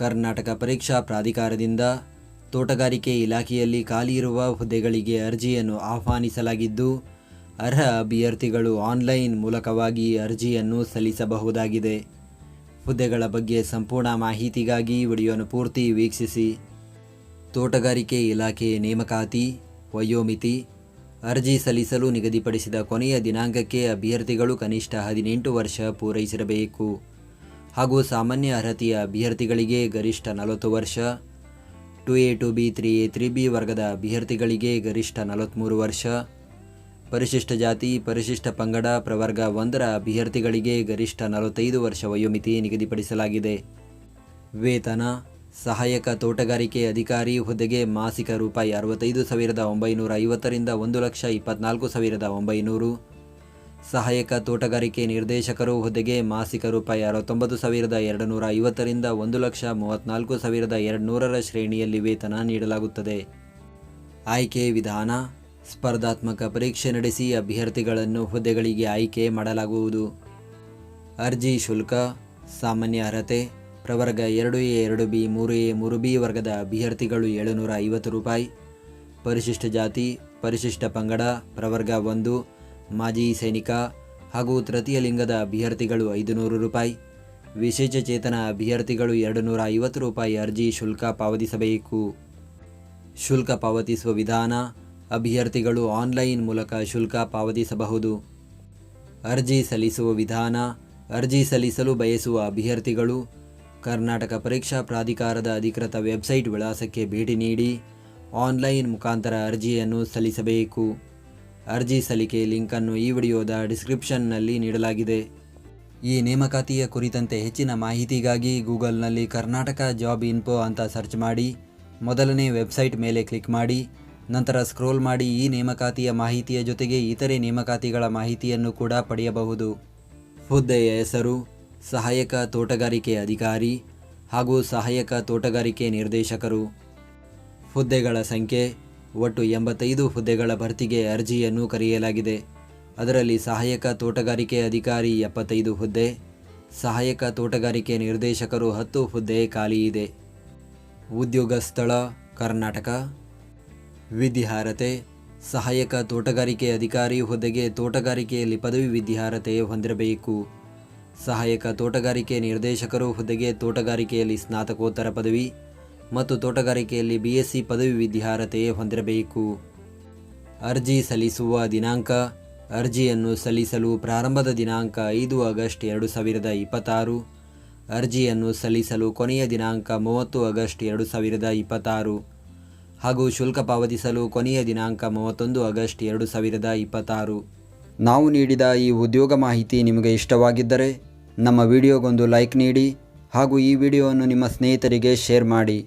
ಕರ್ನಾಟಕ ಪರೀಕ್ಷಾ ಪ್ರಾಧಿಕಾರದಿಂದ ತೋಟಗಾರಿಕೆ ಇಲಾಖೆಯಲ್ಲಿ ಖಾಲಿ ಇರುವ ಹುದ್ದೆಗಳಿಗೆ ಅರ್ಜಿಯನ್ನು ಆಹ್ವಾನಿಸಲಾಗಿದ್ದು, ಅರ್ಹ ಅಭ್ಯರ್ಥಿಗಳು ಆನ್ಲೈನ್ ಮೂಲಕವಾಗಿ ಅರ್ಜಿಯನ್ನು ಸಲ್ಲಿಸಬಹುದಾಗಿದೆ. ಹುದ್ದೆಗಳ ಬಗ್ಗೆ ಸಂಪೂರ್ಣ ಮಾಹಿತಿಗಾಗಿ ವಿಡಿಯೋನ ಪೂರ್ತಿ ವೀಕ್ಷಿಸಿ. ತೋಟಗಾರಿಕೆ ಇಲಾಖೆ ನೇಮಕಾತಿ ವಯೋಮಿತಿ. ಅರ್ಜಿ ಸಲ್ಲಿಸಲು ನಿಗದಿಪಡಿಸಿದ ಕೊನೆಯ ದಿನಾಂಕಕ್ಕೆ ಅಭ್ಯರ್ಥಿಗಳು ಕನಿಷ್ಠ 18 ವರ್ಷ ಪೂರೈಸಿರಬೇಕು ಹಾಗೂ ಸಾಮಾನ್ಯ ಅರ್ಹತೆಯ ಅಭ್ಯರ್ಥಿಗಳಿಗೆ ಗರಿಷ್ಠ 40 ವರ್ಷ, 2A 2B 3A 3B ವರ್ಗದ ಅಭ್ಯರ್ಥಿಗಳಿಗೆ ಗರಿಷ್ಠ 43 ವರ್ಷ, ಪರಿಶಿಷ್ಟ ಜಾತಿ ಪರಿಶಿಷ್ಟ ಪಂಗಡ ಪ್ರವರ್ಗ 1ರ ಅಭ್ಯರ್ಥಿಗಳಿಗೆ ಗರಿಷ್ಠ 45 ವರ್ಷ ವಯೋಮಿತಿ ನಿಗದಿಪಡಿಸಲಾಗಿದೆ. ವೇತನ. ಸಹಾಯಕ ತೋಟಗಾರಿಕೆ ಅಧಿಕಾರಿ ಹುದ್ದೆಗೆ ಮಾಸಿಕ ರೂಪಾಯಿ 65,950 ರಿಂದ 1,24,900. ಸಹಾಯಕ ತೋಟಗಾರಿಕೆ ನಿರ್ದೇಶಕರು ಹುದ್ದೆಗೆ ಮಾಸಿಕ ರೂಪಾಯಿ 69,250 ರಿಂದ 1,34,200 ಶ್ರೇಣಿಯಲ್ಲಿ ವೇತನ ನೀಡಲಾಗುತ್ತದೆ. ಆಯ್ಕೆ ವಿಧಾನ. ಸ್ಪರ್ಧಾತ್ಮಕ ಪರೀಕ್ಷೆ ನಡೆಸಿ ಅಭ್ಯರ್ಥಿಗಳನ್ನು ಹುದ್ದೆಗಳಿಗೆ ಆಯ್ಕೆ ಮಾಡಲಾಗುವುದು. ಅರ್ಜಿ ಶುಲ್ಕ. ಸಾಮಾನ್ಯ ಅರ್ಹತೆ ಪ್ರವರ್ಗ 2A 2B 3A 3B ವರ್ಗದ ಅಭ್ಯರ್ಥಿಗಳು 750 ರೂಪಾಯಿ, ಪರಿಶಿಷ್ಟ ಜಾತಿ ಪರಿಶಿಷ್ಟ ಪಂಗಡ ಪ್ರವರ್ಗ 1 ಮಾಜಿ ಸೈನಿಕ ಹಾಗೂ ತೃತೀಯ ಲಿಂಗದ ಅಭ್ಯರ್ಥಿಗಳು 500 ರೂಪಾಯಿ, ವಿಶೇಷಚೇತನ ಅಭ್ಯರ್ಥಿಗಳು 250 ರೂಪಾಯಿ ಅರ್ಜಿ ಶುಲ್ಕ ಪಾವತಿಸಬೇಕು. ಶುಲ್ಕ ಪಾವತಿಸುವ ವಿಧಾನ. ಅಭ್ಯರ್ಥಿಗಳು ಆನ್ಲೈನ್ ಮೂಲಕ ಶುಲ್ಕ ಪಾವತಿಸಬಹುದು. ಅರ್ಜಿ ಸಲ್ಲಿಸುವ ವಿಧಾನ. ಅರ್ಜಿ ಸಲ್ಲಿಸಲು ಬಯಸುವ ಅಭ್ಯರ್ಥಿಗಳು ಕರ್ನಾಟಕ ಪರೀಕ್ಷಾ ಪ್ರಾಧಿಕಾರದ ಅಧಿಕೃತ ವೆಬ್ಸೈಟ್ ವಿಳಾಸಕ್ಕೆ ಭೇಟಿ ನೀಡಿ ಆನ್ಲೈನ್ ಮುಖಾಂತರ ಅರ್ಜಿಯನ್ನು ಸಲ್ಲಿಸಬೇಕು. ಅರ್ಜಿ ಸಲ್ಲಿಕೆ ಲಿಂಕನ್ನು ಈ ವಿಡಿಯೋದ ಡಿಸ್ಕ್ರಿಪ್ಷನ್ನಲ್ಲಿ ನೀಡಲಾಗಿದೆ. ಈ ನೇಮಕಾತಿಯ ಕುರಿತಂತೆ ಹೆಚ್ಚಿನ ಮಾಹಿತಿಗಾಗಿ ಗೂಗಲ್ನಲ್ಲಿ ಕರ್ನಾಟಕ ಜಾಬ್ ಇನ್ಫೋ ಅಂತ ಸರ್ಚ್ ಮಾಡಿ ಮೊದಲನೇ ವೆಬ್ಸೈಟ್ ಮೇಲೆ ಕ್ಲಿಕ್ ಮಾಡಿ ನಂತರ ಸ್ಕ್ರೋಲ್ ಮಾಡಿ ಈ ನೇಮಕಾತಿಯ ಮಾಹಿತಿಯ ಜೊತೆಗೆ ಇತರೆ ನೇಮಕಾತಿಗಳ ಮಾಹಿತಿಯನ್ನು ಕೂಡ ಪಡೆಯಬಹುದು. ಹುದ್ದೆಯ ಹೆಸರು ಸಹಾಯಕ ತೋಟಗಾರಿಕೆ ಅಧಿಕಾರಿ ಹಾಗೂ ಸಹಾಯಕ ತೋಟಗಾರಿಕೆ ನಿರ್ದೇಶಕರು. ಹುದ್ದೆಗಳ ಸಂಖ್ಯೆ ಒಟ್ಟು 85 ಹುದ್ದೆಗಳ ಭರ್ತಿಗೆ ಅರ್ಜಿಯನ್ನು ಕರೆಯಲಾಗಿದೆ. ಅದರಲ್ಲಿ ಸಹಾಯಕ ತೋಟಗಾರಿಕೆ ಅಧಿಕಾರಿ 75 ಹುದ್ದೆ, ಸಹಾಯಕ ತೋಟಗಾರಿಕೆ ನಿರ್ದೇಶಕರು 10 ಹುದ್ದೆ ಖಾಲಿ ಇದೆ. ಉದ್ಯೋಗ ಸ್ಥಳ ಕರ್ನಾಟಕ. ವಿದ್ಯಾರ್ಹತೆ. ಸಹಾಯಕ ತೋಟಗಾರಿಕೆ ಅಧಿಕಾರಿ ಹುದ್ದೆಗೆ ತೋಟಗಾರಿಕೆಯಲ್ಲಿ ಪದವಿ ವಿದ್ಯಾರ್ಹತೆ ಹೊಂದಿರಬೇಕು. ಸಹಾಯಕ ತೋಟಗಾರಿಕೆ ನಿರ್ದೇಶಕರು ಹುದ್ದೆಗೆ ತೋಟಗಾರಿಕೆಯಲ್ಲಿ ಸ್ನಾತಕೋತ್ತರ ಪದವಿ ಮತ್ತು ತೋಟಗಾರಿಕೆಯಲ್ಲಿ BSc ಪದವಿ ವಿದ್ಯಾರ್ಹತೆ ಹೊಂದಿರಬೇಕು. ಅರ್ಜಿ ಸಲ್ಲಿಸುವ ದಿನಾಂಕ. ಅರ್ಜಿಯನ್ನು ಸಲ್ಲಿಸಲು ಪ್ರಾರಂಭದ ದಿನಾಂಕ 5 ಆಗಸ್ಟ್ 2026. ಅರ್ಜಿಯನ್ನು ಸಲ್ಲಿಸಲು ಕೊನೆಯ ದಿನಾಂಕ 30 ಆಗಸ್ಟ್ 2026 ಹಾಗೂ ಶುಲ್ಕ ಪಾವತಿಸಲು ಕೊನೆಯ ದಿನಾಂಕ 31 ಆಗಸ್ಟ್ 2026. ನಾವು ನೀಡಿದ ಈ ಉದ್ಯೋಗ ಮಾಹಿತಿ ನಿಮಗೆ ಇಷ್ಟವಾಗಿದ್ದರೆ ನಮ್ಮ ವಿಡಿಯೋಗೊಂದು ಲೈಕ್ ನೀಡಿ ಹಾಗೂ ಈ ವಿಡಿಯೋವನ್ನು ನಿಮ್ಮ ಸ್ನೇಹಿತರಿಗೆ ಶೇರ್ ಮಾಡಿ.